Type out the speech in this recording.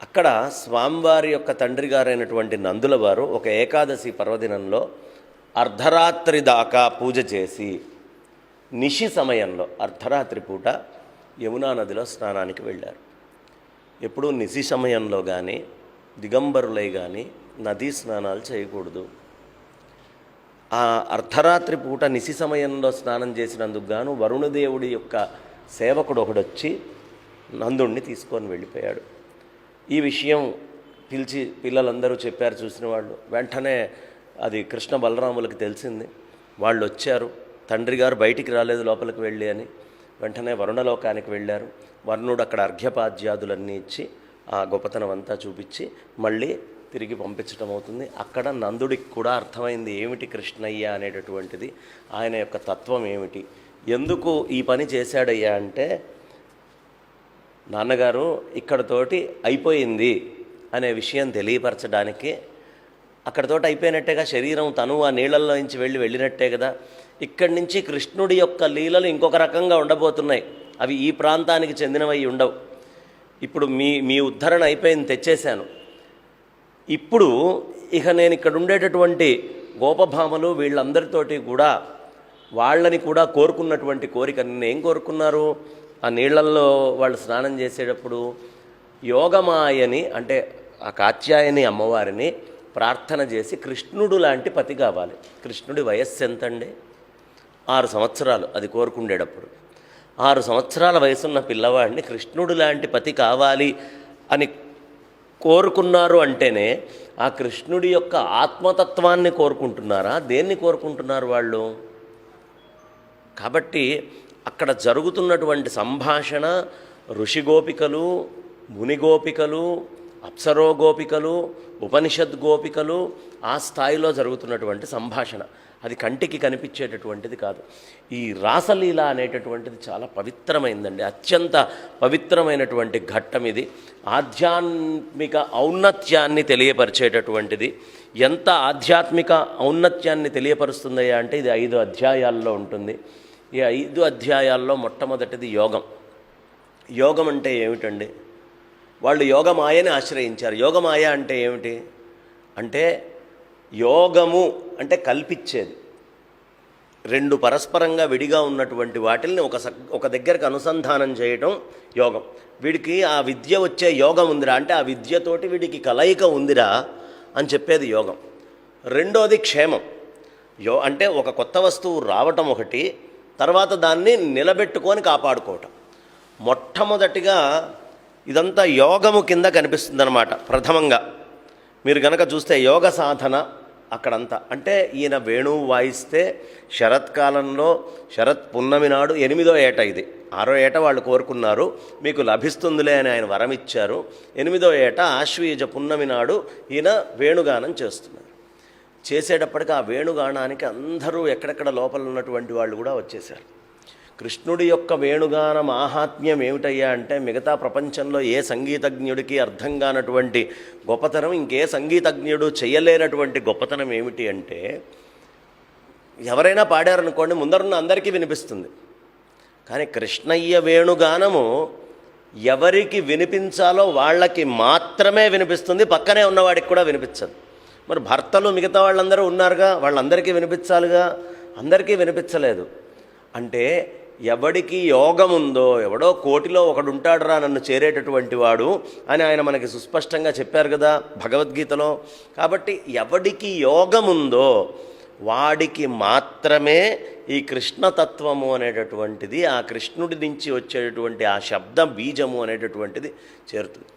అక్కడ స్వామివారి యొక్క తండ్రి గారైనటువంటి నందుల వారు ఒక ఏకాదశి పర్వదినంలో అర్ధరాత్రి దాకా పూజ చేసి నిశి సమయంలో అర్ధరాత్రి పూట యమునా నదిలో స్నానానికి వెళ్ళారు. ఎప్పుడూ నిశి సమయంలో కానీ దిగంబరులై కానీ నదీ స్నానాలు చేయకూడదు. ఆ అర్ధరాత్రి పూట నిశి సమయంలో స్నానం చేసినందుకు గాను వరుణదేవుడి యొక్క సేవకుడు ఒకడొచ్చి నందుణ్ణి తీసుకొని వెళ్ళిపోయాడు. ఈ విషయం పిలిచి పిల్లలందరూ చెప్పారు. చూసిన వాళ్ళు వెంటనే అది కృష్ణ బలరాములకు తెలిసింది. వాళ్ళు వచ్చారు. తండ్రి గారు బయటికి రాలేదు లోపలికి వెళ్ళి అని. వెంటనే వరుణలోకానికి వెళ్ళారు. వర్ణుడు అక్కడ అర్ఘ్యపాద్యాదులన్నీ ఇచ్చి ఆ గొప్పతనం అంతా చూపించి మళ్ళీ తిరిగి పంపించడం అవుతుంది. అక్కడ నందుడికి కూడా అర్థమైంది ఏమిటి కృష్ణయ్య అనేటటువంటిది, ఆయన యొక్క తత్వం ఏమిటి, ఎందుకు ఈ పని చేశాడయ్యా అంటే, నాన్నగారు ఇక్కడతోటి అయిపోయింది అనే విషయం తెలియపరచడానికి. అక్కడతోటి అయిపోయినట్టేగా, శరీరం తను ఆ నీళ్ళల్లో నుంచి వెళ్ళినట్టే కదా. ఇక్కడి నుంచి కృష్ణుడి యొక్క లీలలు ఇంకొక రకంగా ఉండబోతున్నాయి. అవి ఈ ప్రాంతానికి చెందినవై ఉండవు. ఇప్పుడు మీ ఉద్ధరణ అయిపోయింది, తెచ్చేశాను. ఇప్పుడు ఇక నేను ఇక్కడ ఉండేటటువంటి గోపభామలు వీళ్ళందరితోటి కూడా వాళ్ళని కూడా కోరుకున్నటువంటి కోరిక ఏం కోరుకున్నారు, ఆ నీళ్లల్లో వాళ్ళు స్నానం చేసేటప్పుడు యోగమాయని అంటే ఆ కాత్యాయని అమ్మవారిని ప్రార్థన చేసి కృష్ణుడు లాంటి పతి కావాలి. కృష్ణుడి వయస్సు ఎంతండి? 6 సంవత్సరాలు. అది కోరుకుండేటప్పుడు 6 సంవత్సరాల వయసున్న పిల్లవాడిని కృష్ణుడు లాంటి పతి కావాలి అని కోరుకున్నారు అంటేనే ఆ కృష్ణుడి యొక్క ఆత్మతత్వాన్ని కోరుకుంటున్నారా, దేన్ని కోరుకుంటున్నారు వాళ్ళు? కాబట్టి అక్కడ జరుగుతున్నటువంటి సంభాషణ ఋషి గోపికలు, ముని గోపికలు, అప్సరో గోపికలు, ఉపనిషద్ గోపికలు, ఆ స్థాయిలో జరుగుతున్నటువంటి సంభాషణ. అది కంటికి కనిపించేటటువంటిది కాదు. ఈ రాసలీల అనేటటువంటిది చాలా పవిత్రమైందండి. అత్యంత పవిత్రమైనటువంటి ఘట్టం ఇది. ఆధ్యాత్మిక ఔన్నత్యాన్ని తెలియపరిచేటటువంటిది. ఎంత ఆధ్యాత్మిక ఔన్నత్యాన్ని తెలియపరుస్తుందయ్యా అంటే ఇది 5 అధ్యాయాల్లో ఉంటుంది. ఈ 5 అధ్యాయాల్లో మొట్టమొదటిది యోగం. యోగం అంటే ఏమిటండి? వాళ్ళు యోగమాయని ఆశ్రయించారు. యోగమాయ అంటే ఏమిటి అంటే, యోగము అంటే కల్పించేది. 2 పరస్పరంగా విడిగా ఉన్నటువంటి వాటిల్ని ఒక దగ్గరకు అనుసంధానం చేయటం యోగం. వీడికి ఆ విద్య వచ్చే యోగం ఉందిరా అంటే, ఆ విద్యతోటి వీడికి కలయిక ఉందిరా అని చెప్పేది యోగం. రెండోది క్షేమం. అంటే ఒక కొత్త వస్తువు రావటం ఒకటి, తర్వాత దాన్ని నిలబెట్టుకొని కాపాడుకోవటం. మొట్టమొదటిగా ఇదంతా యోగము కింద కనిపిస్తుందన్నమాట. ప్రథమంగా మీరు కనుక చూస్తే యోగ సాధన అక్కడంతా. అంటే ఈయన వేణువు వాయిస్తే శరత్కాలంలో శరత్ పున్నమి నాడు 8వ ఏట, ఇది 6వ ఏట వాళ్ళు కోరుకున్నారు, మీకు లభిస్తుందిలే అని ఆయన వరం ఇచ్చారు. 8వ ఏట ఆశ్వీజ పున్నమి నాడు ఈయన వేణుగానం చేస్తున్నారు. చేసేటప్పటికి ఆ వేణుగానానికి అందరూ ఎక్కడెక్కడ లోపల ఉన్నటువంటి వాళ్ళు కూడా వచ్చేశారు. కృష్ణుడి యొక్క వేణుగాన మాహాత్మ్యం ఏమిటయ్యా అంటే, మిగతా ప్రపంచంలో ఏ సంగీతజ్ఞుడికి అర్థం కానటువంటి గొప్పతనం, ఇంకే సంగీతజ్ఞుడు చేయలేనటువంటి గొప్పతనం ఏమిటి అంటే, ఎవరైనా పాడారనుకోండి ముందరున్న అందరికీ వినిపిస్తుంది. కానీ కృష్ణయ్య వేణుగానము ఎవరికి వినిపించాలో వాళ్ళకి మాత్రమే వినిపిస్తుంది, పక్కనే ఉన్నవాడికి కూడా వినిపించదు. మరి భర్తలు మిగతా వాళ్ళందరూ ఉన్నారుగా, వాళ్ళందరికీ వినిపించాలిగా, అందరికీ వినిపించలేదు. అంటే ఎవడికి యోగం ఉందో, ఎవడో కోటిలో ఒకడు ఉంటాడురా నన్ను చేరేటటువంటి వాడు అని ఆయన మనకి సుస్పష్టంగా చెప్పారు కదా భగవద్గీతలో. కాబట్టి ఎవడికి యోగం ఉందో వాడికి మాత్రమే ఈ కృష్ణతత్వము అనేటటువంటిది, ఆ కృష్ణుడి నుంచి వచ్చేటటువంటి ఆ శబ్ద బీజము అనేటటువంటిది చేరుతుంది.